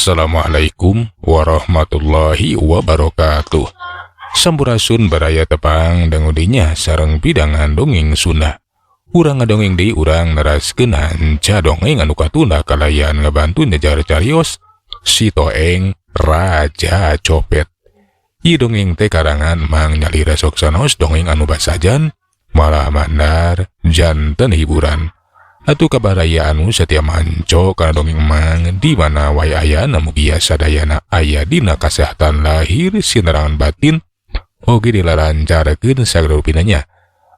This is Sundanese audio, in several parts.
Assalamualaikum warahmatullahi wabarakatuh. Sampurasun baraya tepang dangudinya sareng pidangan dongeng Sunda. Urang ngadongeng deui urang neraskeun hanca dongeng anu katunda kalayan ngabantu ngejar carios Si Toeng Raja Copet. Ieu dongeng teh karangan Mang Nyali Soksanaos dongeng anu basajan malah mandar janten hiburan. Atuh kabaraya anu satia manco kana dongeng Mang di mana wae aya namu biasa dayana aya dina kasehatan lahir sinerangan batin oge dilarancarkeun sagala rupinanya.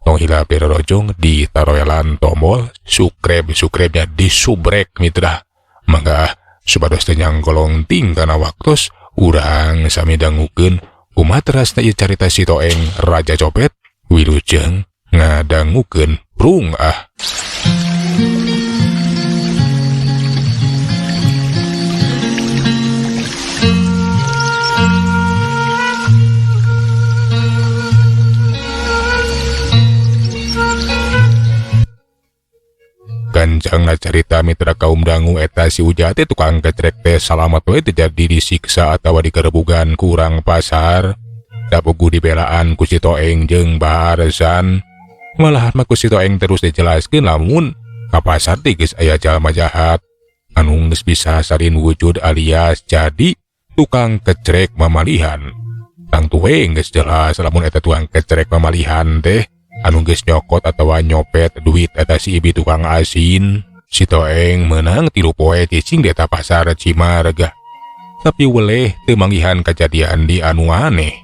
Tong hila perorojong di taroelan tombol subscribe-nya disubrek mitra. Mangga supados teu nyangkolong ting kana waktos urang sami dangukeun kumaha terasna ieu carita Si Toeng Raja Copet. Wilujeng ngadangukeun prung ah. Kancangna carita mitra kaum dangu eta si Ujat teh tukang kecrek teh salamat we terjadi disiksa atawa dikerebugan kurang pasar. Da puguh dibelaan ku Si Toeng jeung Baharzan. Malahan mah ku Si Toeng terus dijelaskeun lamun ka pasar teh geus aya jalma jahat anu geus bisa sarin wujud alias jadi tukang kecrek mamalihan. Tang tuwe geus jelas lamun eta tukang kecrek mamalihan teh anu geus nyokot atawa nyopet duit eta si ibi tukang asin. Si Toeng menang 3 poe ticing di eta pasar Cimarga. Tapi weleh teu manggihan kejadian di anu aneh.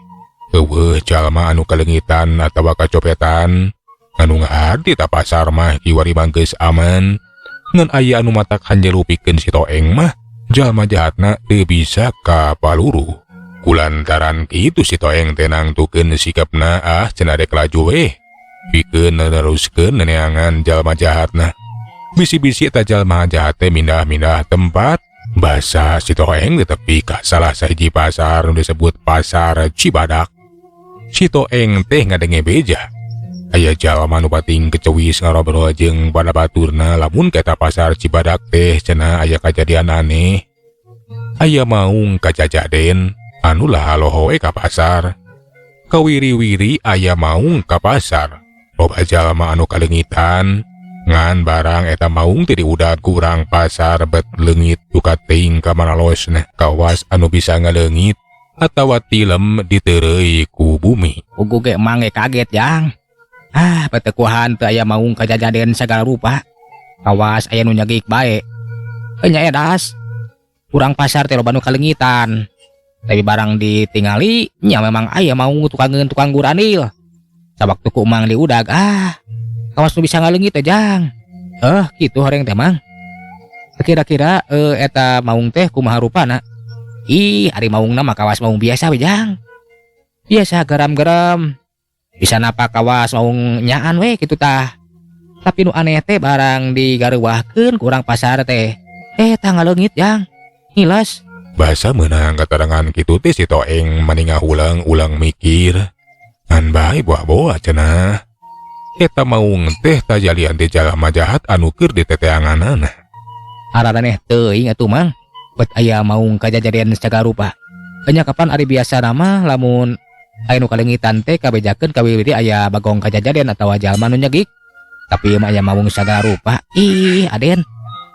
Eueuh jalma anu kalengitan atawa kacopetan anu ngahar di eta pasar mah kiwari mah geus aman. Ngan aya anu matak hanjelupikeun Si Toeng mah jalma jahatna teu bisa kapaluru. Kulantaran kitu Si Toeng tenang tukeun sikapna cenah dek laju we. Pikeun neruskeun neneangan jalma jahatna. Bisi-bisi eta jalma jahat teh mindah-mindah tempat. Basa Si Toeng di tepi ka salah sahiji pasar nu disebut Pasar Cibadak. Si Toeng teh ngadenge beja. Aya jalma nu pating kecewis ngarobrol jeung pada baturna lamun ka eta Pasar Cibadak teh cenah aya kajadian aneh. Aya maung kajajaden anu lahaloho we ka pasar. Kawiri-wiri aya maung ka pasar. Loba jalma anu kalengitan ngan barang eta maung teu diudag kurang pasar bet leungit tuka teuing ka manalosna kawas anu bisa ngaleungit atawa tilem diteureuy ku bumi. Ugu ge emang ge kaget jang. Patekuhan teu aya maung kajajaden sagala rupa. Kawas aya nu nyagik bae. Nya edas. Urang pasar teh loba nu kalengitan. Tapi barang ditingali nya memang aya maung tukang guranil. Sabak tuku emang diudag kawas nu bisa ngaleungit teh jang. Kitu horeng teh mang. Kira-kira eta maung teh kumaha rupana? Ari maungna mah kawas maung biasa we jang. Biasa garam-garam. Bisa napa kawas maung nyaan we kitu tah. Tapi nu aneh teh barang digareuwahkeun ku urang pasar teh eta ngaleungit jang. Ngiles. Basa meunang katerangan kitu teh Si Toeng maningah ulang mikir. An bae boa-boa cenah. Eta maung teh tajalian teh jalma jahat anu keur diteteanganana. Araraneh teuing atuh mang. Bet aya maung kajadian sagala rupa. Nya kapan ari biasa nama lamun aya nu kalengitan teh kabejakeun kawiwiri aya bagong kajadian atawa jalma nu nyegik. Tapi mah aya maung sagala rupa. Aden.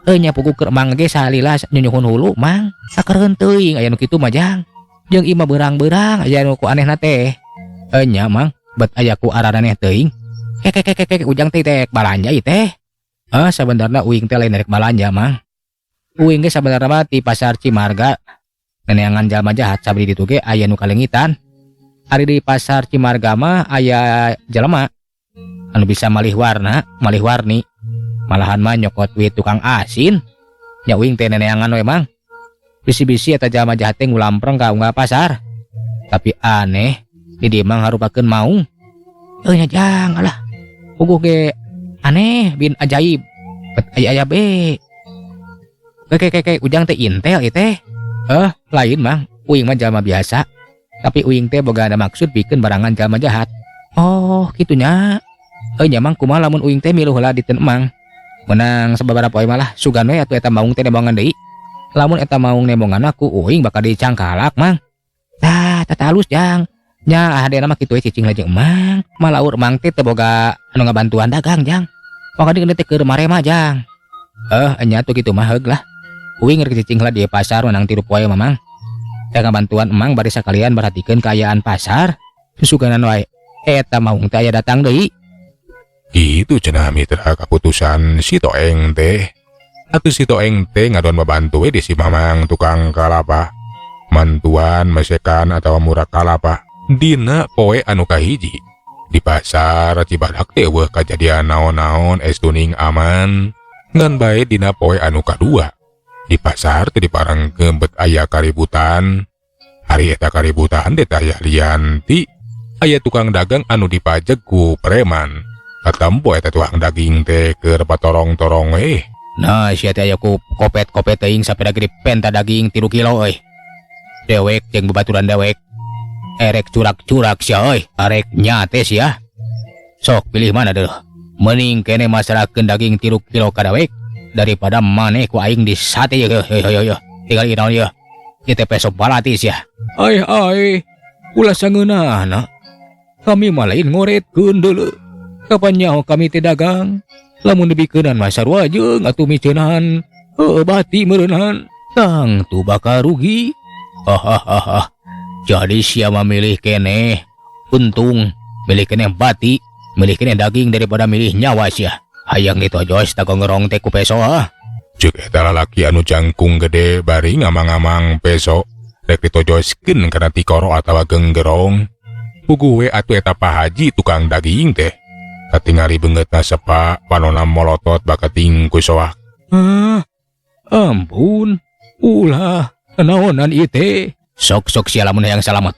Nya puguh keur mang ge salila nyunyuhun hulu mang. Sakereun teuing aya nu kitu mah jang. Jeung imah beurang-beurang aya nu ku anehna teh. Nya mang bet aya ku araraneh teuing. Kek ujang teh balanja ieu teh. Sabenerna uing teh lain rek balanja mang. Uing ge sabenerna mah ti Pasar Cimarga. Neneangan jalma jahat sabdi ditu ge aya nu kalengitan. Ari di Pasar Cimarga mah aya jalma anu bisa malih warni. Malahan mah nyokot duit tukang asin. Nya uing teh neneangan we mang. Bisi-bisi eta jalma jahat teh ngulampreng ka unggal pasar. Tapi aneh, di dieu mah ngarupakeun maung. Nya jang alah. Puguh ge aneh bin ajaib. Bet aya be. Kek ujang teh intel ieu teh. Lain mang, uing mah jalma biasa. Tapi uing teh boga ada maksud pikeun barangan jalma jahat. Kitu nya. Nya mang kumaha lamun uing teh miluh heula diteun emang. Menang sababaraha poe malah sugan we atuh eta maung teh nembangan deui. lamun eta maung nemongan aku uing bakal dicangkalak mang. Tah halus jang. Nya hadena mah kitu cicing lajeng mang. Malaur mang teh teu boga anu ngabantuan dagang jang. Maka dikeun teh keur marema jang. Nya tuh kitu mah heug lah. Uing rek cicing lah di pasar menang tiru poe mamang. Teh ngabantuan emang bari sakalian perhatikeun kaayaan pasar. Susuganan wae eta maung teh aya datang deui. Gitu cenah mitra kaputusan si Toeng teh. Atuh si Toeng teh ngadon membantu di si mamang tukang kalapa. Mantuan mesekan atau murah kalapa. Dina poe anu kahiji di pasar Cibadak teh weuh kajadian naon-naon estuning aman. Ngan bae dina poe anu kadua di pasar teh diparengkeun bet aya kaributan. Hari eta kaributan teh aya lianti aya tukang dagang anu dipajeg ku preman. Katampo eta tukang daging teh keur patorong-torong we. Nah sia teh aya ku kopet-kopet teuing sapeda gede penta daging 3 kilo euy. Dewek jeung babaturan dewek. Erek curak-curak sia euy, arek nyate sia. Sok pilih mana deh. Mending kene masarakeun daging 3 kilo kadawek daripada maneh ku aing di sate ya. Tinggal inaon ya. Ieu teh peso balatis ya. Ai, ulah sangeunana. Kami mah lain ngoretkeun deuleu. Kapan nyaho kami teh dagang? Lamun dibikeunan mah sarua jeung atuh miceunaan. Bati meureunhan. Tang tu bakal rugi. Hahaha. Jadi siapa milih kene untung, milih kene bati, milih kene daging daripada milih nyawa sia. Hayang itu jos tak ngerong teh ku peso Ceuk eta lalaki anu jangkung gede bari ngamang-ngamang peso rek ditojoskeun kana tikoro atawa genggerong. Puguh we atuh eta Pak Haji tukang daging teh. Katingali beungeutna sepa panonna molotot bakating ku soak. Ampun, ulah naonan ieu teh. Sok sia lamun hayang salamet.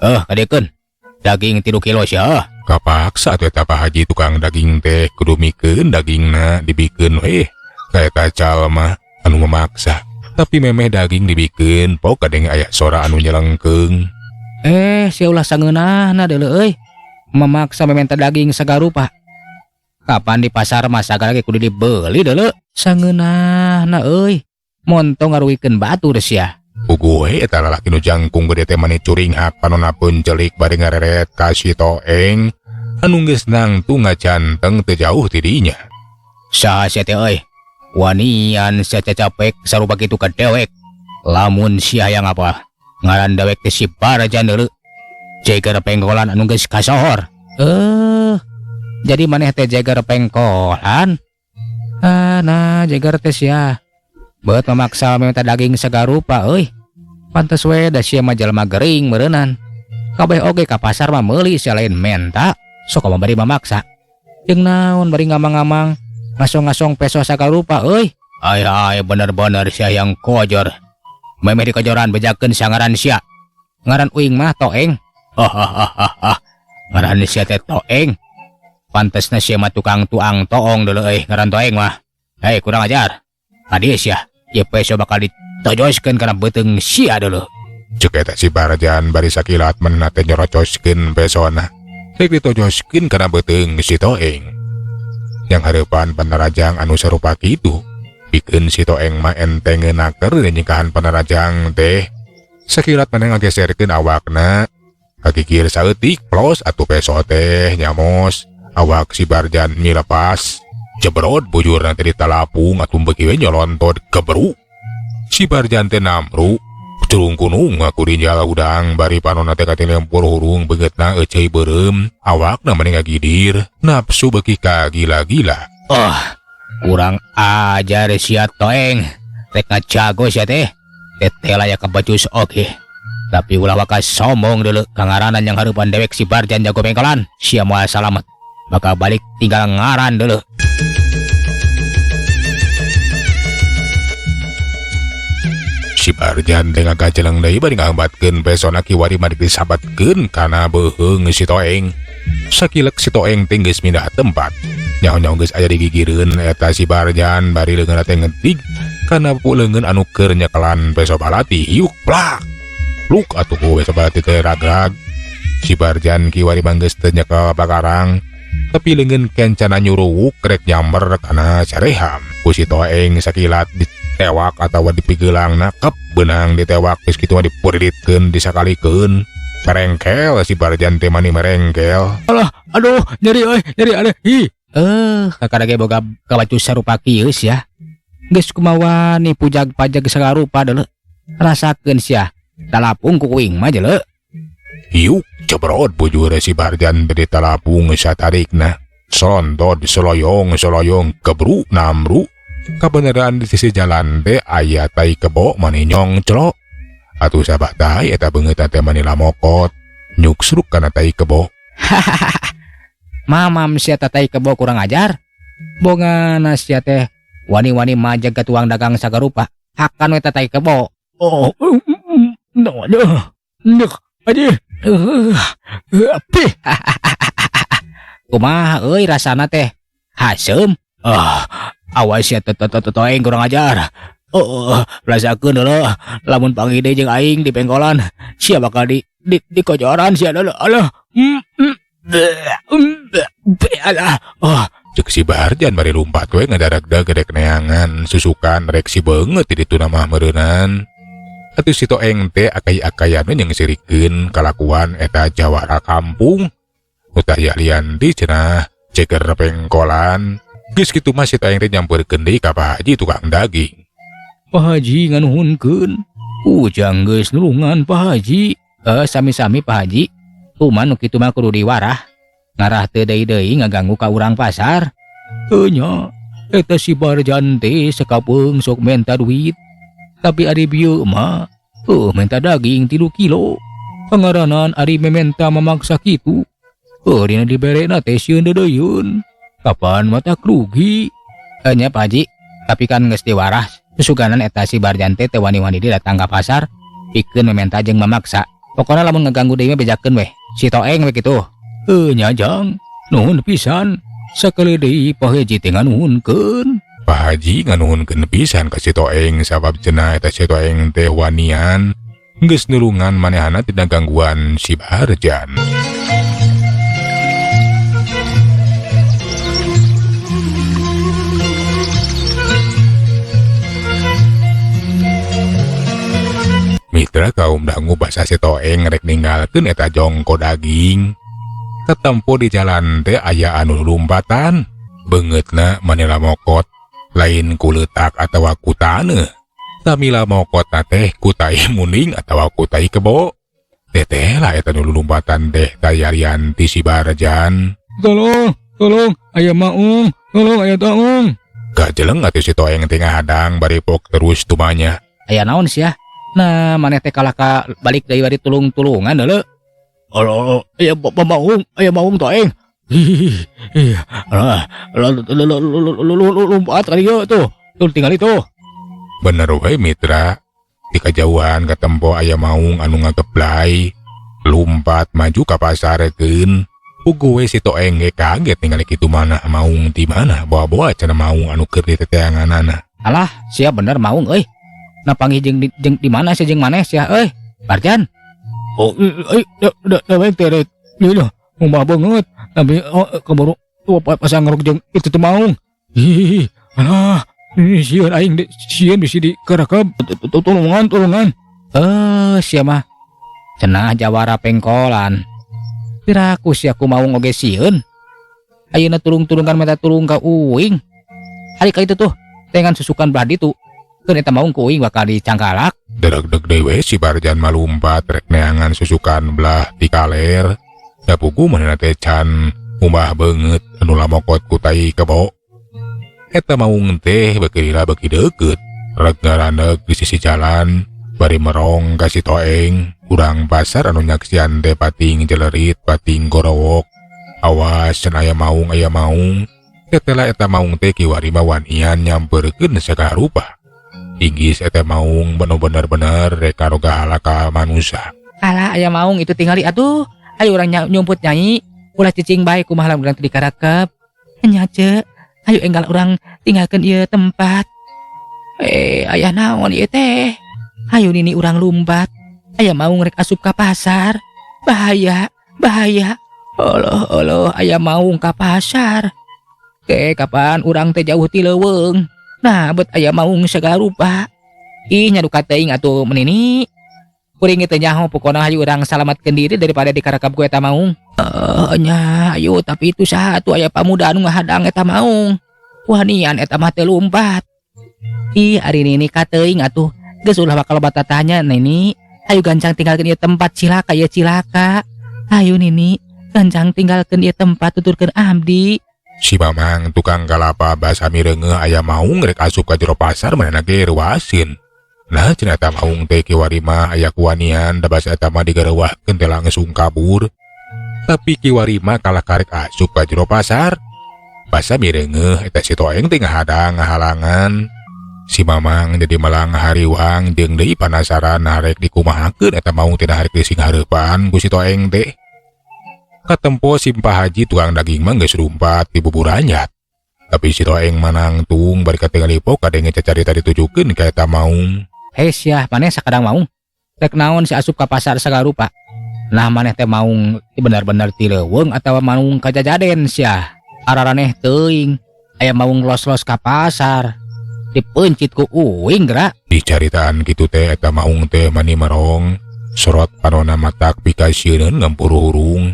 Kadekeun. Daging 3 kilo sia. Kapaksa atuh eta Pak Haji tukang daging teh kudu mikeun dagingna dibikeun we. Kaeta calma anu memaksa. Tapi memeh daging dibikeun pok kadenge aya sora anu nyelengkeung. Sia ulah sangeunahna deuleu euy. Memaksa mementa daging sagarupa. Kapan di pasar mah sagala ge kudu dibeli deuleu. Sangeunahna euy. Montong ngaruwikeun batur sia. Puguh eta lalaki nu jangkung gede teh mani curing hak panonna pencelik bari ngareret ka si Toeng anu geus nangtu ngacanteng teu jauh ti dinya. Saha sia teh euy? Wanian sia cacapek sarupa kitu ka dewek. Lamun sia hayang apa? Ngaran dewek teh si Barjan deuleu. Jeger pengkolan anu geus kasohor. Jadi maneh teh jeger pengkolan? Nah jeger teh sia. Beut memaksa meminta daging sagarupa euy. Pantes we da sia mah jalma gering meureunnan. Kabeh oge ka pasar mah meuli sia lain menta. Sok bari memaksa. Jeung naon bari ngamang-ngamang ngasong-ngasong peso sagarupa euy. Ai bener-bener sia yang kojor. Memeh dikojoran bejakeun sia ngaran sia. Ngaran uing mah Toeng. Ngaran sia teh Toeng. Pantesna sia mah tukang tuang toong deuleu euy ngaran Toeng mah. Hei kurang ajar. Adi sia, ieu peso bakal ditojoskeun kana beuteung sia deuleu. Ceuk eta si Barjan bari sakilat menna teh nyorocoskeun pesona. Rek ditojoskeun kana beuteung si Toeng. Yang hareupan panarajang anu sarupa kitu. Pikeun si Toeng mah entengeunaker nyikahan panarajang teh. Sakilat maneh ngageserkeun awakna. Kakikir saeutik plos atuh peso teh nyamos. Awak si Barjan milepas. Jebrot bujur nanti ditalapung atuh beuki we nyolontod keberu. Si Barjan teh namru curung kunung aku dinjal udang bari panonna teh katilempur hurung beungeutna euceuy beureum awakna mending ngagidir nafsu beuki ka gila-gila. Kurang ajar sia Toeng. Rek ngajago sia teh. Teteh layak kebacus oge. Tapi ulah wakas sombong deuleu kangaranan yang hareupan dewek si Barjan jago pengkolan. Sia moal salamet. Bakal balik tinggal ngaran deuleu. Si Barjan teh ngagajeleng deui bari ngahambatkeun pesona kiwari mari disabatkeun kana beuheung si Toeng. Sakilek si Toeng teh geus mindah tempat. Nyaho-nyaho geus aya di gigireun eta si Barjan bari leungeunna teh ngetig kana puleungeun anu keur nyekelan peso balati hiuk plak. Pluk atuh ku peso balati teh ragrag. Si Barjan kiwari mah geus teu nyekel pakarang. Tapi leungeun kencana nyuruwuk rek nyamber kana sareham. Ku si Toeng sakilat tewak atawa dipigelang nakep benang ditewak geus kitu mah dipuriditkeun disakalikeun merengkel si Barjan teh mani merengkel. Aduh, nyeri ada. Kakak ge boga kawacu sarupa kieu sia. Geus kumaha ni pujag-pajag sagarupa deuleu. Rasakeun sia. Talapung ku kuing mah jeuleu. Yuk, cebrot bujur si Barjan dari talapung satarikna. Sontod soloyong kebru namru. Kabeneran di sisi jalan teh aya tai kebo maninyong celok. Atuh sabah tai eta beungeut teh mani lamokot. Nyuksruk kana tai kebo. Mamam sia tai kebo kurang ajar. Bongana sia teh wani-wani majag ka tuang dagang sagarupa. Hakan we tai kebo. Aja. Kumaha euy rasana teh? Hasem. Awas ya toeng kurang ajar. Rasakeun heula lamun pangide jeung aing di pengkolan, sia bakal di kojoran sia heula. Alah. Cek si Barjan bari lumpat we ngadarak-dag gedek neangan susukan rek si beungeut di ditu mah meureunnan. Atuh si Toeng teh akai-akayana yang sirikeun kalakuan eta jawara kampung. Utaya lian di cenah ceker pengkolan. Geus kitu mah si Toeng teh nyampeurkeun deui ka Pak Haji tukang daging. Pak Haji nganuhunkeun. Ujang geus nulungan Pak Haji. Sami-sami Pak Haji. Cuman nu kitu mah kudu diwarah. Ngarah teu deui-deui ngaganggu ka urang pasar. Teu nya, eta si Barjan teh sakapeung sok menta duit. Tapi ari bieu mah, menta daging 3 kilo. Pangaranan ari mementa memaksa kitu. Dina diberena teh sieun deuyun. Kapan mata rugi? Nya Pak Haji, tapi kan geus diwarah. Susuganan eta si Barjan teh wani-wani datang ka pasar, pikeun mementa jeung memaksa. Pokona lamun ngaganggu deui mah bejakeun weh. Si Toeng we kitu. Nya jang, nuhun pisan. Sakali deui Pak Haji teh nganuhunkeun. Pak Haji nganuhunkeun pisan ka si Toeng sabab cenah eta si Toeng teh wanian geus nulungan manehana tina gangguan si Barjan. Mitra kaum dangu basa si Toeng rek ninggalkeun eta jongko daging. Ketempo di jalan teh aya anu lumpatan. Beungeutna manela mokot lain ku leutak atawa ku taneuh. Tamila mokot teh ku tai muning atawa ku tai kebo. Teteh lah eta nu lumpatan teh tayarian ti si Barjan. Tolong, aya maung, tolong aya taung. Gajeleng atuh si Toeng teh ngahadang bari pok terus tumanya. Aya naon sia? Nah, maneh teh kalaka balik deui bari tulung-tulungan heula. Alo, aya maung Toeng. Lompat kali tuh tinggal itu. Bener we Mitra. Di kajauhan katempo aya maung anu ngageplay. Lumpat maju ka pasarekeun. Pugu we si Toeng ge kaget ningali kitu manah maung di mana bawa-bawa cenah maung anu keur di teteanganana. Alah, sia bener maung euy. Napanggih jeung di mana sia jeung maneh sia euy? Barjan. Da teh leuh umah banget. Tapi keburu pasang ngeruk jeung itu teh maung. Alah, sieun aing sieun bisi dikerekep tolongan. Sia mah cenah jawara pengkolan. Piraku sia ku maung oge sieun. Ayeuna tulung-tulungan meta tulung ka uing. Ari ka itu tuh tengan susukan belah ditu. Keun eta maung ku uing bakal dicangkalak. Dereg-deg dewe si Barjan malumpat rek neangan susukan belah di kaler. Da pugu manehna teh can umbah beungeut anu lamokot ku tai kebo. Eta maung teh beuki deukeut rek ngarandeuk di sisi jalan bari merong ka si Toeng. Urang pasar anu nyaksian teh pating jelerit pating gorowok. Awas cenah aya maung. Tetela eta maung teh kiwari mawanian nyampeurkeun sagarupa. Inggis eta maung bener-bener rek karoga ala ka manusia. Alah aya maung itu tingali atuh. Ayo urang nyumput nyanyi. Ulah cicing bae kumaha lamun urang teu dikarakep. Nya ce, ayo enggal urang tinggalkeun ieu tempat. Aya naon ieu teh? Ayo nini urang lumpat. Aya maung rek asup ka pasar. Bahaya. Allah, aya maung ka pasar. Kapan urang teh jauh ti leuweung. Nah bet aya maung sagarupa. Ih nyaduka teuing atuh menini. Kuring teh nyaho pokona hayu urang salamatkeun diri daripada dikarakap ku eta maung. Nya ayo tapi itu saha atuh aya pamuda anu ngahadang eta maung. Wanian eta mah teu lumpat. Ih ari nini ka teuing atuh. Geus ulah bakal batatanya nini. Ayo gancang tinggalkeun ieu tempat cilaka ya cilaka. Ayo nini gancang tinggalkeun ieu tempat tuturkeun abdi. Si Mamang tukang kalapa basa mireungeuh aya maung rek asup ka jero pasar manehna ge reuaseun. Nah cenah eta maung teh kiwari mah aya kuanian da basa eta mah digareuwahkeun teh langsung kabur. Tapi kiwari mah kalah karek asup ka jero pasar. Basa mireungeuh eta si Toeng teh ngahadang ngahalangan. Si Mamang jadi malang hariwang jeung deui panasaran harek dikumahakeun eta maung teh harek dising hareupan ku si Toeng teh. Katempo si Mpah Haji tukang daging mah geus rumpat di bubur anyat. Tapi si Toeng manang tung bari ka teu ngalipok kadenge cacarita ditujukeun ka eta maung. Hei syah maneh sakadang maung. Rek naon si asup ka pasar sagarupa. Nah maneh teh maung bener-bener ti leuweung atawa maung kajajaden syah. Araraneh teuing aya maung los-los ka pasar. Dipencit ku uing geura. Dicaritaan kitu teh eta maung teh mani marong. Sorot panonna matak pikasieun ngempuru hurung.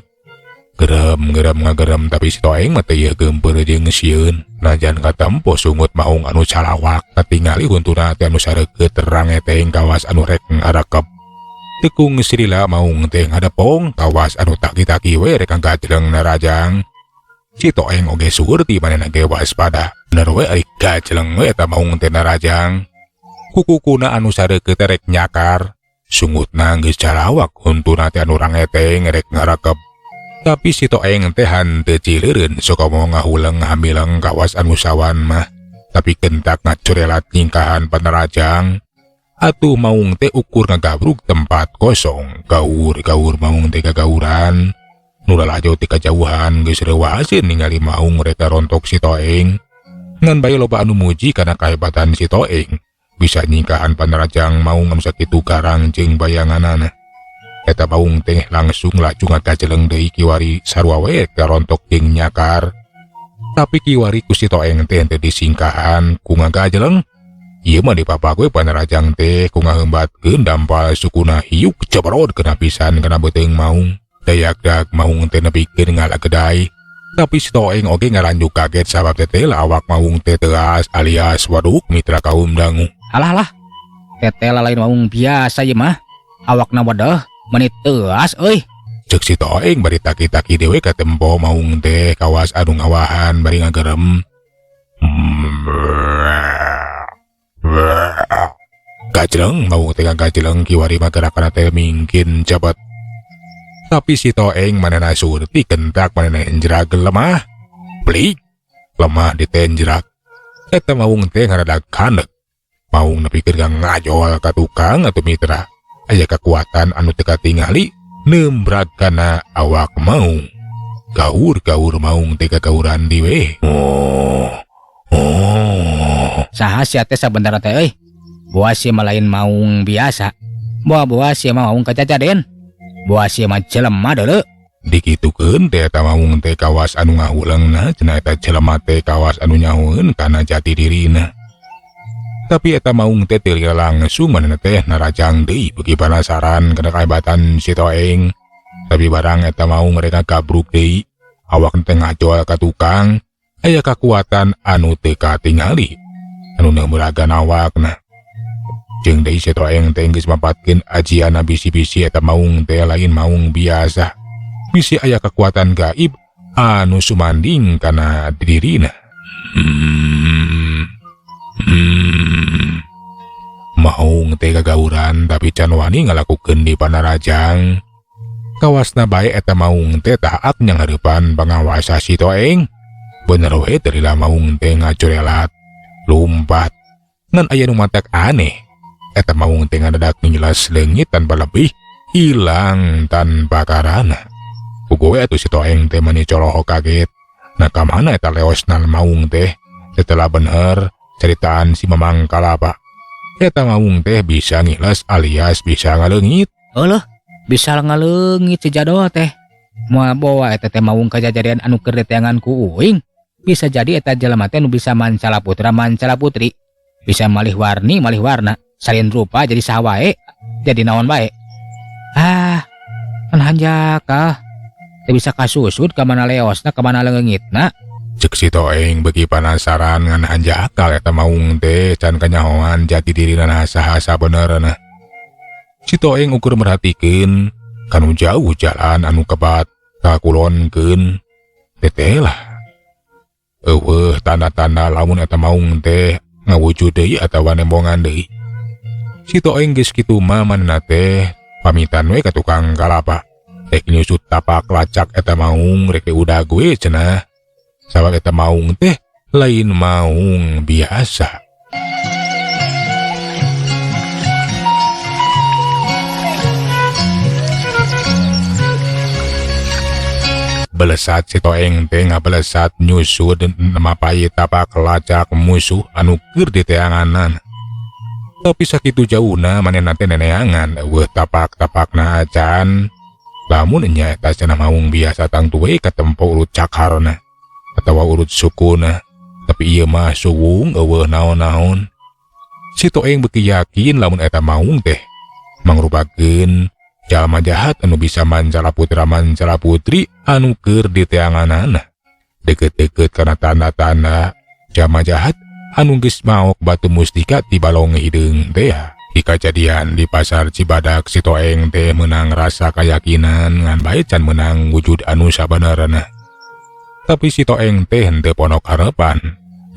Gerem ngagerem tapi si Toeng mah teh ieu geumpeur jeung sieun. Najan katempo sungut maung anu calawak katingali huntuna teh anu sareukeut terang eteng kawas anu rek ngarakep. Tekung sirila maung teh ngadepong kawas anu taki-taki we rek ngagajleng narajang. Si Toeng oge surti manehna ge waspada. Bener we ari gajleng we eta maung teh narajang. Kukukuna anu sareukeut rek nyakar. Sungutna geus calawak huntuna teh anu rangeteng rek ngarakep. Tapi si Toeng teh henteu cileureun sok mau ngahuleng hamileng kawas anu sawan mah. Tapi kentak ngacorelat ningkahan panerajang. Atuh maung teh ukur ngagabruk tempat kosong. Gaur maung teh gagauran. Nu lalajo ti kajauhan geus reuaseun ningali maung rek rontok si Toeng. Ngan bae loba anu muji kana kahebatan si Toeng. Bisa ningkahan panerajang maung anu sakitu garang jeung bayanganana. Eta maung teh langsung laju ngagajleng deui kiwari sarua we karontok jeung nyakar. Tapi kiwari ku si Toeng teh teu disingkahan ku ngagajleng. Ieu mah dipapak we panerajang teh ku ngaheumbatkeun dampal sukuna hiuk cebrod kena pisan kana beuteung maung. Dayak maung teh nepikeun ngalageday. Tapi si Toeng oge ngaranjuk kaget sabab teh awak maung teh teuas alias waduk mitra kaum dangu. Alah teteh lain maung biasa ieu mah. Awakna wadah menit teuas euy. Cek si Toeng bari taki-taki dewe ka tempo maung teh kawas anu ngawahan bari ngagerem. Gajleng maung teh gajleng kiwari mah gerakana teh mingkin cepet. Tapi si Toeng manehna surti kentak manehna enjrak lemah. Blik lemah ditenjrak. Eta maung teh ngaradak handek. Maung nepikeun ngajol ka tukang atuh mitra. Aya kekuatan anu teu katingali nembrak kana awak maung. Gaur maung teh gagauran di we. Saha sia teh sabenerna teh euy? Boas ieu mah lain maung biasa. Boas ieu mah maung kajajaden. Boas ieu mah jelema deuleu. Dikitukeun teh eta maung teh kawas anu ngahuleungna cenah eta jelema teh kawas anu nyahoeun kana jati dirina. Tapi eta maung teh teu langsung manehna teh narajang deui beuki penasaran kana kahebatan si Toeng. Tapi barang eta maung mereka gabruk deui, awak teh ngajol ka tukang, aya kakuatan anu teu katingali, anu neumuragan awakna. Jeung deui si Toeng teh geus mapatkeun ajian bisi-bisi eta maung teh lain maung biasa. Bisi aya kekuatan gaib anu sumanding kana dirina. Maung teh gagauran tapi can wani ngalakukeun di panarajang. Kawasna bae eta maung teh taat nyanghareupan pangawasa si Toeng. Bener we teu lila maung teh ngacorelat, lumpat. Ngan aya nu matak aneh. Eta maung teh ngadadak ngilas leungit tanpa lebih, ilang tanpa karana. Puguh we atuh si Toeng teh mani coloho kaget. Nah kamana eta leosna maung teh? Setelah bener ceritaan si Mamang Kalapa. Eta maung teh bisa ngilas alias bisa ngaleungit. Eueuh, bisa ngaleungit si jadol teh. Moal bawa eta teh maung kajajarian anu keur diteangan ku uing. bisa jadi eta jelema teh nu bisa mancala putra mancala putri, bisa malih warni malih warna, salin rupa jadi saha wae, jadi naon bae. Kan hanjaka teu bisa kasusut ka mana leosna ka mana leungitna. Cek si Toeng beki penasaran ngan hanjakal eta maung teh can kanyahoan jati dirina saha sabenerna. Si Toeng ukur merhatikeun kanu jauh jalan anu kebat kakulonkeun teteh lah. Eueuh tanda-tanda lamun eta maung teh ngawujud deui atawa nembongan deui. Si Toeng geus kitu mah manehna teh pamitan we ka tukang kalapa. Tek nyusut tapak lacak eta maung rek udah gue cenah. Sabab eta maung teh lain maung biasa. Belesat si Toeng teh ngabelesat nyusut mapai tapak lacak musuh anu keur diteanganan. Tapi sakitu jauhna manehna teh neneangan eueuh tapak-tapakna acan. Lamun nya eta cenah maung biasa tang tuwe katempo urut cakarna atawa urut sukuna, tapi ieu mah suwung eueuh naon-naon. Si Toeng beuki yakin lamun eta maung teh mangrupakeun jalma jahat anu bisa mancala putra mancala putri anu keur diteanganana. Deket-deket kana tanda-tanda jalma jahat anu geus maok batu mustika ti balong hideung teh. Di kejadian di pasar Cibadak si Toeng teh menang rasa keyakinan ngan bae can menang wujud anu sabenerna. Tapi si Toeng teh henteu ponok harepan.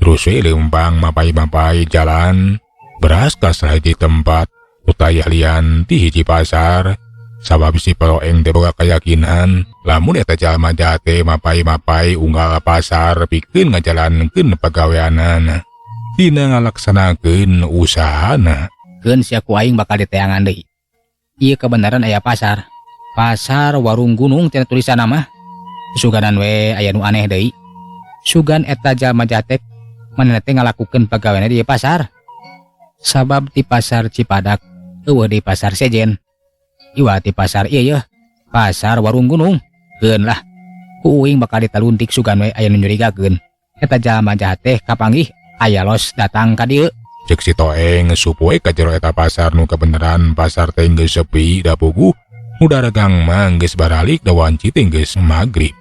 Terus we leumpang mapai-mapai jalan beras ka sahiji tempat utayah lian ti hiji pasar. Sabab si Toeng teh boga keyakinan lamun eta jalma jahat teh mapai-mapai unggal pasar pikeun ngajalankeun pagaweanana dina ngalaksanakeun usahana. Keun sia ku aing bakal diteangan deui. Ieu kebenaran aya pasar. Pasar warung gunung tina tulisanna mah. Suganan we aya nu aneh deui. Sugan eta jalma jatek manehna teh ngalakukeun pagaweana di pasar. Sabab di pasar Cipadak eueuh di pasar Sejen. Iwa di pasar ieu yeuh, pasar warung gunung. Keun lah. Ku uing bakal ditaluntik sugan we aya nu nyurigakeun. Eta jalma jahat teh kapanggih aya los datang ka dieu. Cek si Toeng supoe ka jero eta pasar nu kebenaran pasar teh geus sepi da puguh nu daregang mah geus baralik da wanci teh geus magrib.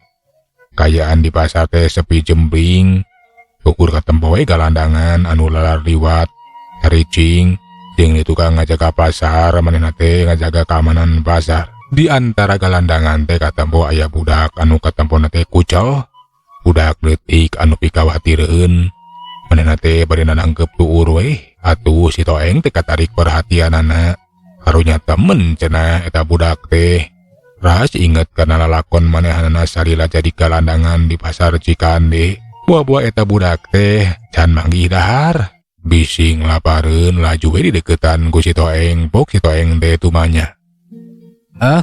Kayaan di pasar teh sepi jembring. Ukur katempo we galandangan anu lalar liwat haricing jeung di tukang ngajaga pasar manehna teh ngajaga keamanan pasar. Di antara galandangan teh katempo aya budak anu katempona teh kucel. Budak leutik anu pikawatireueun. Manehna teh bari nangkep tuur we, atuh si Toeng teh katarik perhatianana. Karunya temen cenah eta budak teh. Ras inget kana lalakon manehanana salila jadi galandangan di pasar Cikande. Buah-buah eta budak teh can manggih dahar. Bising lapareun laju we di deketan ku si Toeng, pok si Toeng teh tumanya.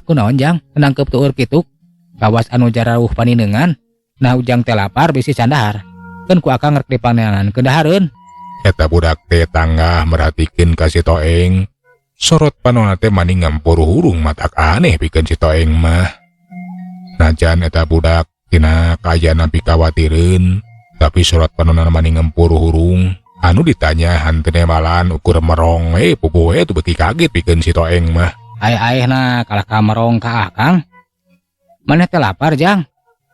Kunaon jang, nangkep tuur kitu? Kawas anu jarauh paninengan. Nah ujang teh lapar bisi candahar. Kan ku akang rek dipaneangan kedahareun. Eta budak teh tanggah merhatikeun ka si Toeng. Sorot panonna teh maning ngampur hurung matak aneh pikeun si Toeng mah. Najan eta budak tina kayana pikawatireuun, tapi sorot panonna maning ngampur hurung. Anu ditanya hanteu malan ukur merong pupuh we tu beuki kaget pikeun si Toeng mah. Aeh-aehna kalah ka merong ka akang. Maneh teh lapar jang?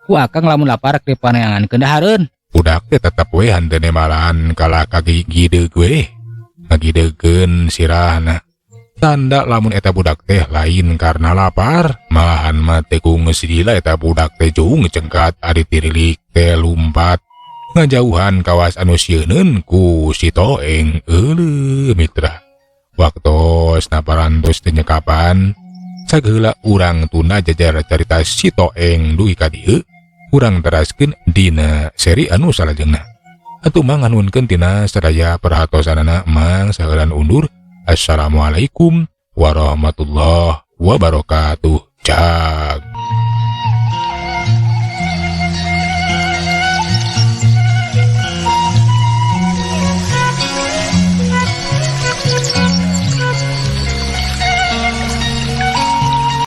Ku akang lamun lapar rek dipaneangan kedahareun. Budak teh tetep we hanteu malan kalah kagigideg we. Ngagideukeun sirahna. Tanda lamun eta budak teh lain karena lapar, malahan mah teh ku ngeusila eta budak teh jung cengkat ari tirilik teh lumpat ngajauhan kawas anu sieuneun ku si Toeng. Euleuh mitra. Waktos naparantos teh nyekapan sageula urang tuna jajar carita si Toeng dugi ka dieu. Urang teraskeun dina seri anu salajengna. Atuh mang nganunkeun tina sadaya perhatosanana mang saeulan undur. Assalamualaikum warahmatullahi wabarakatuh. Cak.